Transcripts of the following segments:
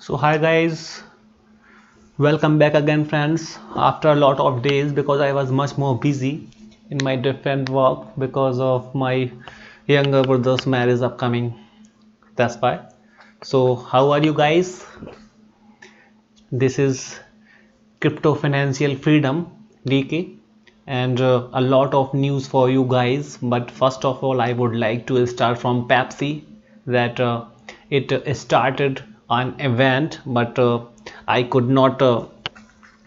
So hi guys, welcome back again friends after a lot of days because I was much more busy in my different work because of my younger brother's marriage upcoming. That's why. So how are you guys? This is Crypto Financial Freedom DK and a lot of news for you guys. But first of all, I would like to start from Pepsi that it started an event, but I could not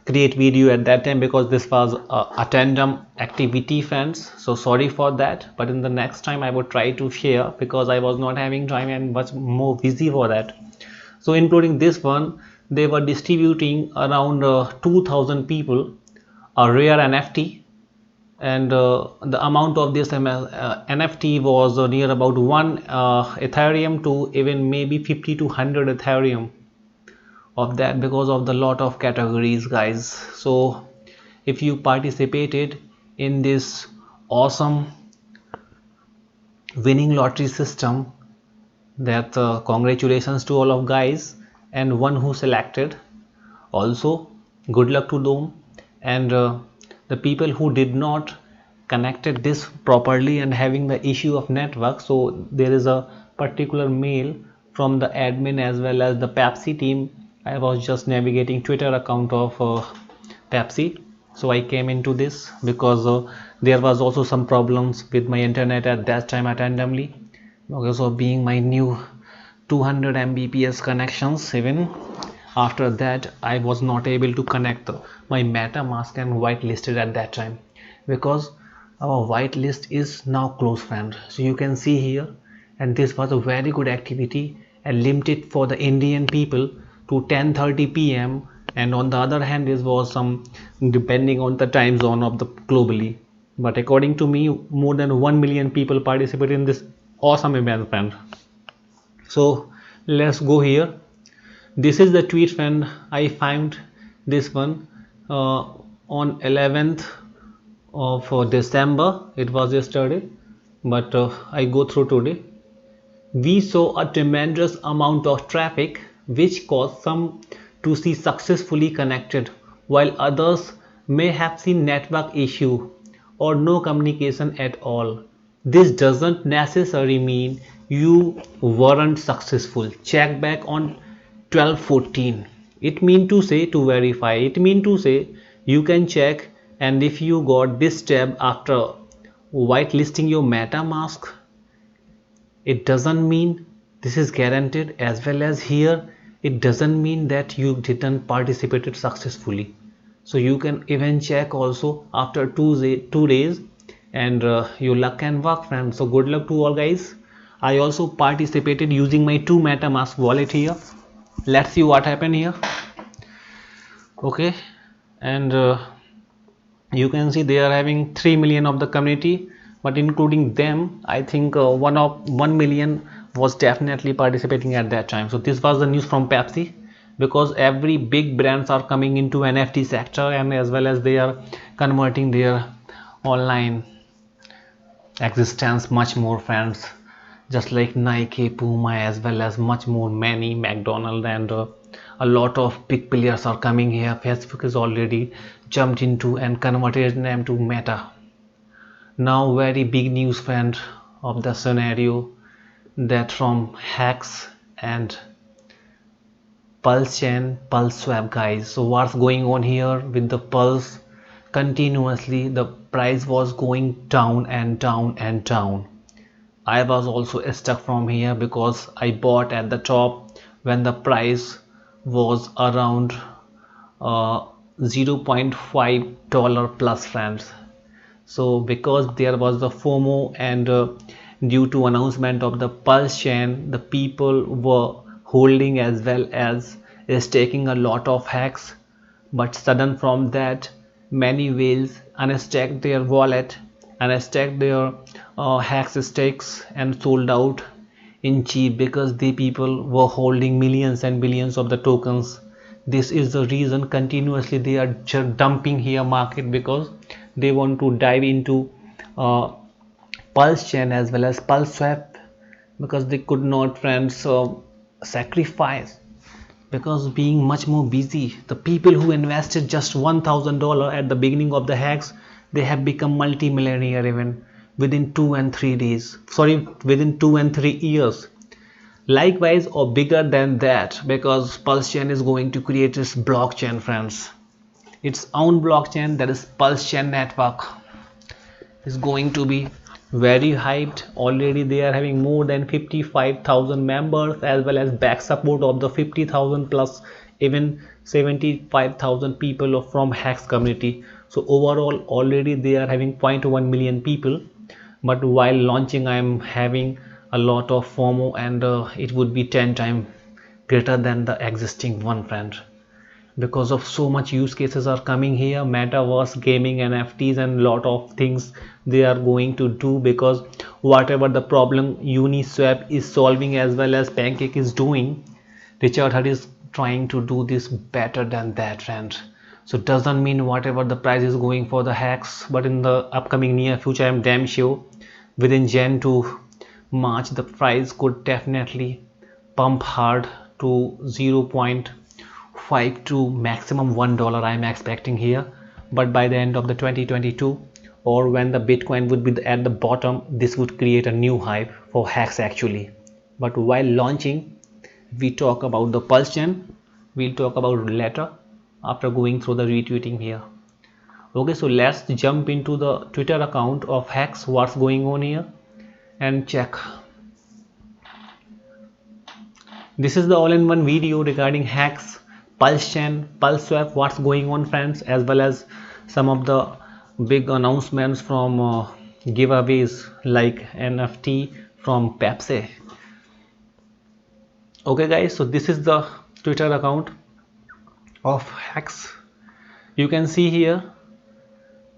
create video at that time because this was a tandem activity friends, so sorry for that, but in the next time I would try to share because I was not having time and much more busy for that. So including this one, they were distributing around 2000 people a rare NFT, and the amount of this NFT was near about 1 Ethereum to even maybe 50 to 100 Ethereum of that because of the lot of categories guys. So if you participated in this awesome winning lottery system, that congratulations to all of guys, and one who selected also good luck to them, and the people who did not connected this properly and having the issue of network, so there is a particular mail from the admin as well as the Pepsi team. I was just navigating Twitter account of Pepsi, so I came into this because there was also some problems with my internet at that time randomly because of being my new 200 Mbps connections. Even after that I was not able to connect my MetaMask and whitelisted at that time because our whitelist is now closed friend. So you can see here, and this was a very good activity and limited for the Indian people to 10:30 p.m. and on the other hand this was some depending on the time zone of the globally, but according to me more than 1 million people participated in this awesome event friend. So let's go here. This is the tweet friend. I found this one on 11th of December. It was yesterday, but I go through today. We saw a tremendous amount of traffic which caused some to see successfully connected while others may have seen network issue or no communication at all. This doesn't necessarily mean you weren't successful. Check back on 1214. It mean to say to verify. It mean to say you can check, and if you got this tab after whitelisting your MetaMask, it doesn't mean this is guaranteed, as well as here it doesn't mean that you didn't participated successfully. So you can even check also after 2 days, and your luck can work friends. So good luck to all guys. I also participated using my 2 MetaMask wallet here. Let's see what happened here. Okay, and you can see they are having 3 million of the community, but including them I think 1 million was definitely participating at that time. So this was the news from Pepsi because every big brands are coming into NFT sector, and as well as they are converting their online existence much more friends, just like Nike, Puma, as well as much more many McDonald's, and a lot of big players are coming here. Facebook is already jumped into and converted them to Meta. Now very big news friend of the scenario that from hacks and Pulse chain, Pulse swap guys. So what's going on here with the Pulse? Continuously the price was going down and down and down. I was also stuck from here because I bought at the top when the price was around $0.5 plus friends. So because there was the FOMO, and due to announcement of the Pulse chain, the people were holding as well as staking a lot of hacks, but sudden from that many whales unstacked their wallet and stacked their hacks stakes and sold out in cheap because the people were holding millions and billions of the tokens. This is the reason continuously they are dumping here market because they want to dive into Pulse chain as well as Pulse swap because they could not friends sacrifice because being much more busy, the people who invested just $1,000 at the beginning of the hacks, they have become multi-millionaire even within 2 and 3 days, sorry, within 2 and 3 years. Likewise or bigger than that, because Pulse Chain is going to create its blockchain, friends. Its own blockchain, that is Pulse Chain network, is going to be very hyped. Already they are having more than 55,000 members, as well as back support of the 50,000 plus even 75,000 people from Hex community. So overall already they are having 0.1 million people. But while launching I am having a lot of FOMO, and it would be 10 times greater than the existing one, friend, because of so much use cases are coming here, metaverse, gaming, NFTs, and lot of things they are going to do. Because whatever the problem Uniswap is solving as well as Pancake is doing, Richard Heart is trying to do this better than that, friend. So doesn't mean whatever the price is going for the hacks, but in the upcoming near future I am damn sure within Jan to March the price could definitely pump hard to 0.5 to maximum $1 I am expecting here. But by the end of the 2022, or when the Bitcoin would be at the bottom, this would create a new hype for hacks actually. But while launching, we talk about the Pulse Chain, we'll talk about later after going through the retweeting here. Okay, so let's jump into the Twitter account of hacks, what's going on here, and check. This is the all-in-one video regarding hacks, Pulse Chain, PulseSwap, what's going on, friends, as well as some of the big announcements from giveaways like NFT from Pepsi. Okay guys, so this is the Twitter account of hacks. You can see here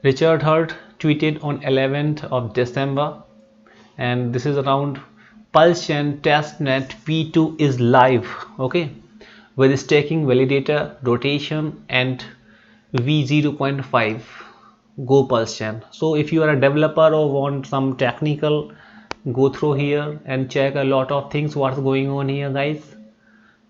Richard Heart tweeted on 11th of December, and this is around Pulse Chain testnet v2 is live, okay, with staking, validator, rotation, and v0.5 go Pulse Chain. So if you are a developer or want some technical, go through here and check a lot of things what's going on here, guys,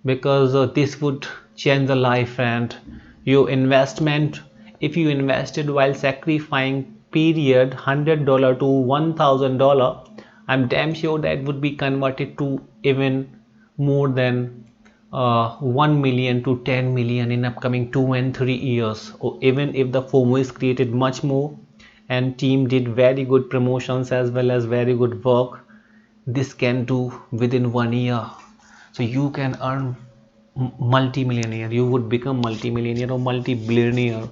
because this would change the life. And your investment, if you invested while sacrificing period $100 to $1,000, I'm damn sure that would be converted to even more than 1 million to 10 million in upcoming 2 and 3 years. Or even if the FOMO is created much more and team did very good promotions as well as very good work, this can do within 1 year. So you can earn multi-millionaire, you would become multi-millionaire or multi-billionaire.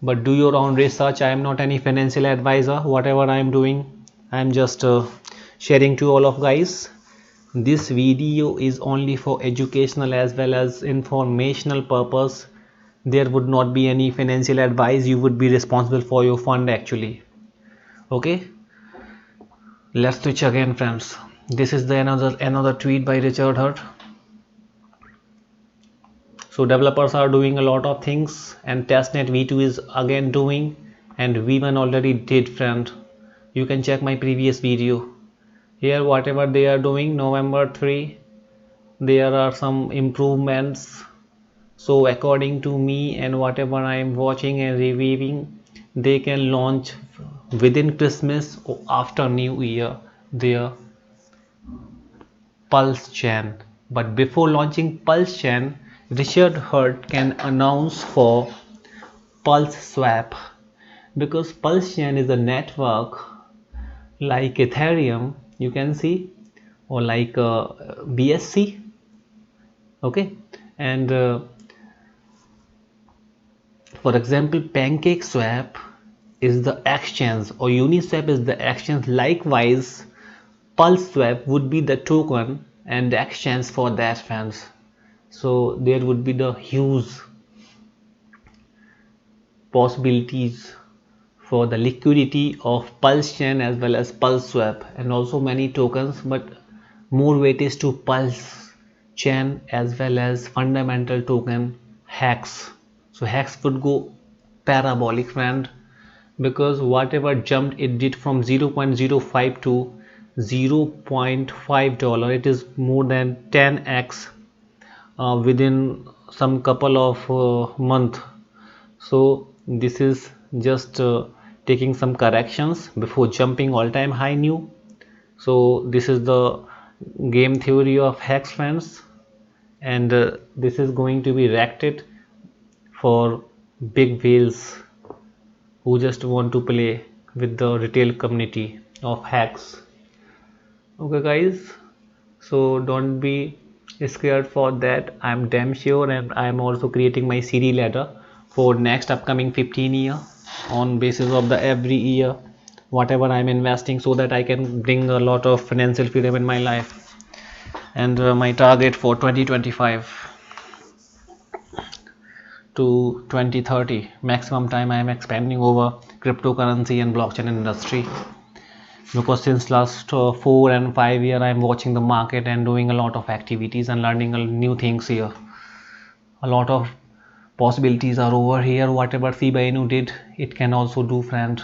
But do your own research. I am not any financial advisor. Whatever I am doing, I am just sharing to all of guys. This video is only for educational as well as informational purpose. There would not be any financial advice. You would be responsible for your fund actually. Okay, let's switch again, friends. This is the another tweet by Richard Heart. So developers are doing a lot of things, and testnet v2 is again doing, and v1 already did, friend. You can check my previous video here. Whatever they are doing, November 3, there are some improvements. So according to me and whatever I am watching and reviewing, they can launch within Christmas or after New Year their Pulse Chain. But before launching Pulse Chain, Richard Heart can announce for PulseSwap, because Pulse Chain is a network like Ethereum, you can see, or like BSC, okay, and for example PancakeSwap is the exchange, or Uniswap is the exchange. Likewise PulseSwap would be the token and the exchange for that, fans. So there would be the huge possibilities for the liquidity of Pulse Chain as well as PulseSwap, and also many tokens, but more weight is to Pulse Chain as well as fundamental token Hex. So Hex would go parabolic, friend, because whatever jumped it did from 0.05 to $0.5, it is more than 10x within some couple of month. So this is just taking some corrections before jumping all-time high new. So this is the game theory of hex, friends, and this is going to be reacted for big whales who just want to play with the retail community of hex. Okay guys, so don't be scared for that. I'm damn sure, and I'm also creating my CD ladder for next upcoming 15 year on basis of the every year whatever I'm investing, so that I can bring a lot of financial freedom in my life. And my target for 2025 to 2030 maximum time I am expanding over cryptocurrency and blockchain industry, because since last 4 and 5 years I'm watching the market and doing a lot of activities and learning new things here. A lot of possibilities are over here. Whatever Shiba Inu did, it can also do, friend,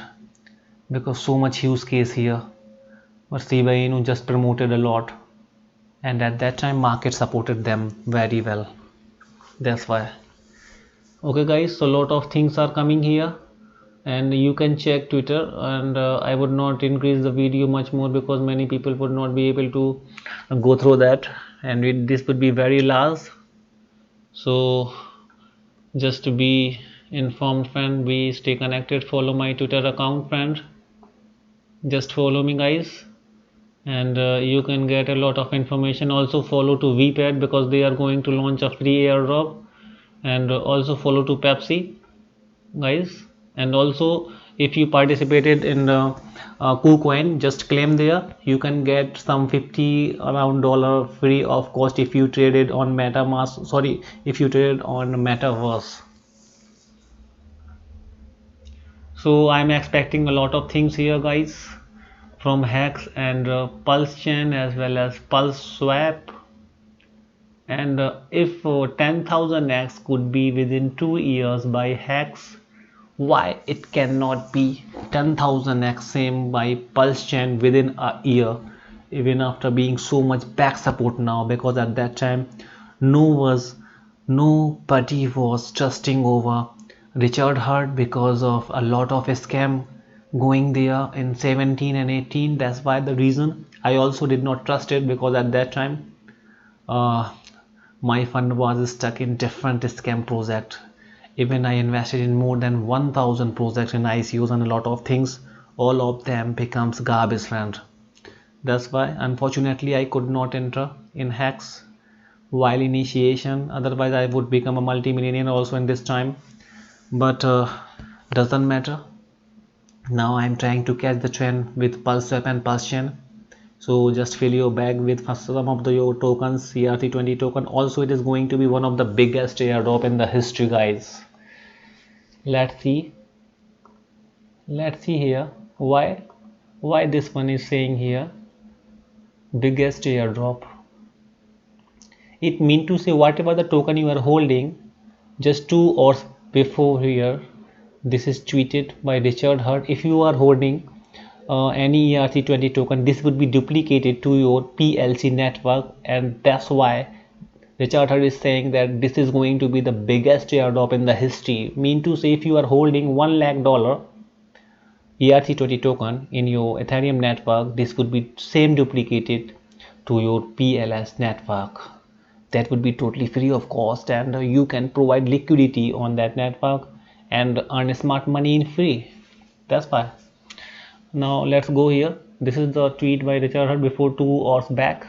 because so much use case here. But Shiba Inu just promoted a lot, and at that time market supported them very well. That's why. Okay guys, so a lot of things are coming here, and you can check Twitter, and I would not increase the video much more because many people would not be able to go through that, and this would be very large. So just to be informed, friend, be stay connected, follow my Twitter account, friend, just follow me guys, and you can get a lot of information. Also follow to VPAD because they are going to launch a free airdrop, and also follow to Pepsi guys. And also if you participated in the KuCoin, just claim there, you can get some 50 around dollar free of cost if you traded on MetaMask, sorry, if you traded on Metaverse. So I'm expecting a lot of things here guys, from Hex and Pulse Chain as well as Pulse Swap. And if 10,000x could be within 2 years by Hex, why it cannot be 10,000x same by Pulse Chain within a year, even after being so much back support now? Because at that time nobody was trusting over Richard Heart because of a lot of scam going there in 17 and 18. That's why the reason I also did not trust it, because at that time my fund was stuck in different scam project. Even I invested in more than 1000 projects in ICOs and a lot of things, all of them becomes garbage, friend. That's why unfortunately I could not enter in Hex while initiation, otherwise I would become a multi-millionaire also in this time. But doesn't matter. Now I'm trying to catch the trend with PulseSwap and PulseChain. So just fill your bag with some of your tokens, ERC20 token. Also it is going to be one of the biggest airdrop in the history, guys. Let's see here why this one is saying here biggest airdrop. It means to say whatever the token you are holding just 2 hours before here, this is tweeted by Richard Heart. If you are holding any ERC20 token, this would be duplicated to your PLC network, and that's why Richard Heart is saying that this is going to be the biggest airdrop in the history. Mean to say if you are holding $1 lakh ERC20 token in your Ethereum network, this would be same duplicated to your PLS network. That would be totally free of cost, and you can provide liquidity on that network and earn smart money in free. That's why. Now let's go here. This is the tweet by Richard Heart before 2 hours back.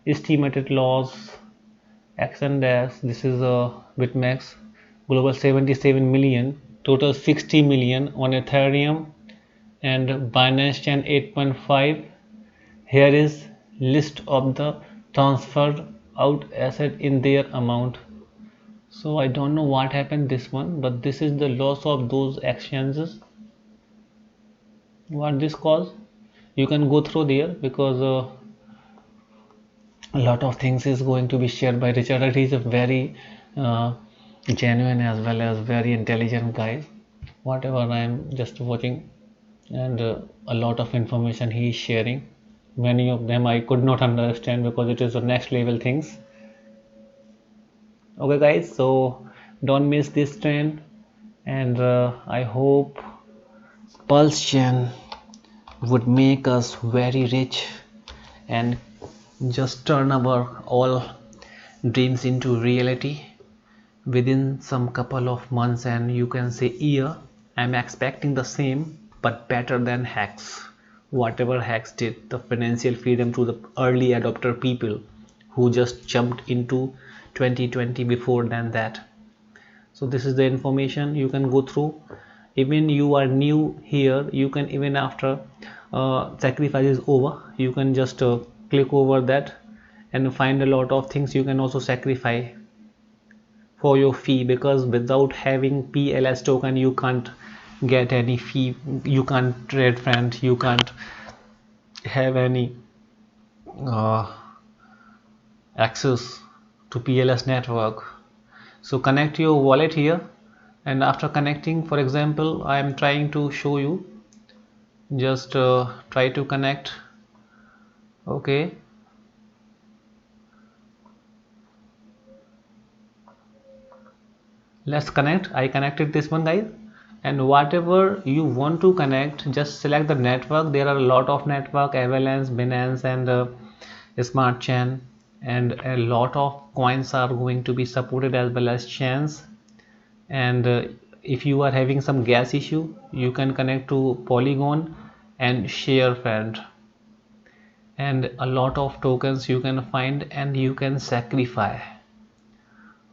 Estimated loss action dash. This is a BitMEX global 77 million, total 60 million on Ethereum and Binance Chain 8.5. Here is list of the transferred out asset in their amount. So I don't know what happened this one, but this is the loss of those exchanges. What this cause? You can go through there because a lot of things is going to be shared by Richard. He is a very genuine as well as very intelligent guy. Whatever I am just watching, and a lot of information he is sharing. Many of them I could not understand because it is the next level things. Okay guys, so don't miss this trend, and I hope Pulse Chain would make us very rich and just turn our all dreams into reality within some couple of months, and you can say year. I'm expecting the same but better than Hex. Whatever Hex did, the financial freedom to the early adopter people who just jumped into 2020 before than that. So this is the information you can go through. Even you are new here, you can, even after sacrifice is over, you can just click over that and find a lot of things you can also sacrifice for your fee, because without having PLS token you can't get any fee, you can't trade friend, you can't have any uh, access to PLS network. So connect your wallet here, and after connecting, for example, I am trying to show you, just try to connect. Okay, let's connect. I connected this one guys, and whatever you want to connect, just select the network. There are a lot of network: Avalanche, Binance, and Smart Chain, and a lot of coins are going to be supported as well as chains. And if you are having some gas issue, you can connect to Polygon and Sharefend, and a lot of tokens you can find and you can sacrifice.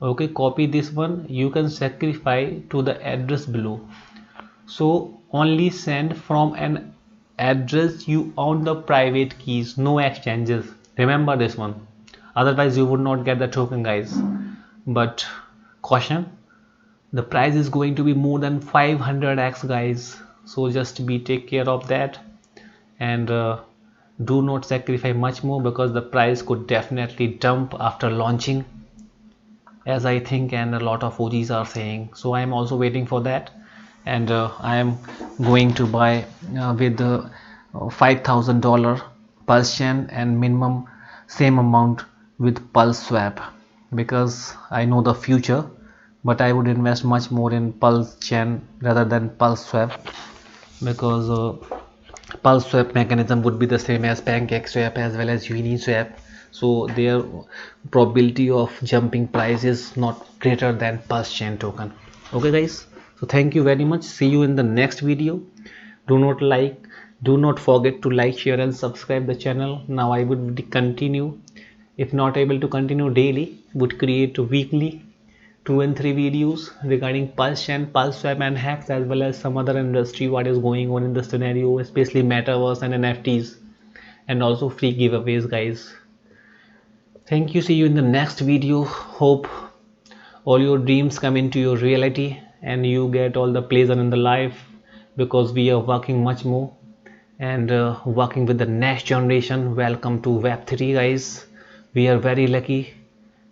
Okay, copy this one, you can sacrifice to the address below. So only send from an address you own the private keys, no exchanges. Remember this one, otherwise you would not get the token guys. But caution, the price is going to be more than 500x guys, so just be take care of that, and do not sacrifice much more, because the price could definitely dump after launching, as I think and a lot of OGs are saying. So I am also waiting for that, and I am going to buy with $5,000 Pulse Chain and minimum same amount with Pulse Swap, because I know the future, but I would invest much more in Pulse Chain rather than Pulse Swap, because Pulse Swap mechanism would be the same as PancakeSwap as well as Uniswap, so their probability of jumping price is not greater than Pulse Chain token. Okay guys, so thank you very much, see you in the next video. Do not forget to like, share and subscribe the channel. Now I would continue, if not able to continue daily, would create weekly 2 and 3 videos regarding Pulse Chain, Pulse Swap and Hex, as well as some other industry what is going on in the scenario, especially metaverse and NFTs, and also free giveaways guys. Thank you, see you in the next video. Hope all your dreams come into your reality and you get all the pleasure in the life, because we are working much more and working with the next generation. Welcome to Web3 guys. We are very lucky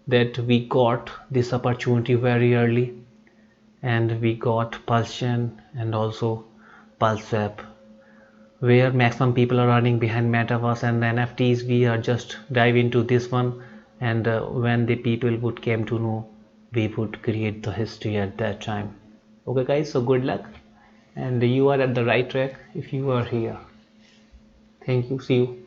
that we got this opportunity very early, and we got Pulse Chain and also Pulse Swap, where maximum people are running behind metaverse and NFTs. We are just dive into this one, and when the people would came to know, we would create the history at that time. Okay guys, so good luck, and you are at the right track if you are here. Thank you, see you.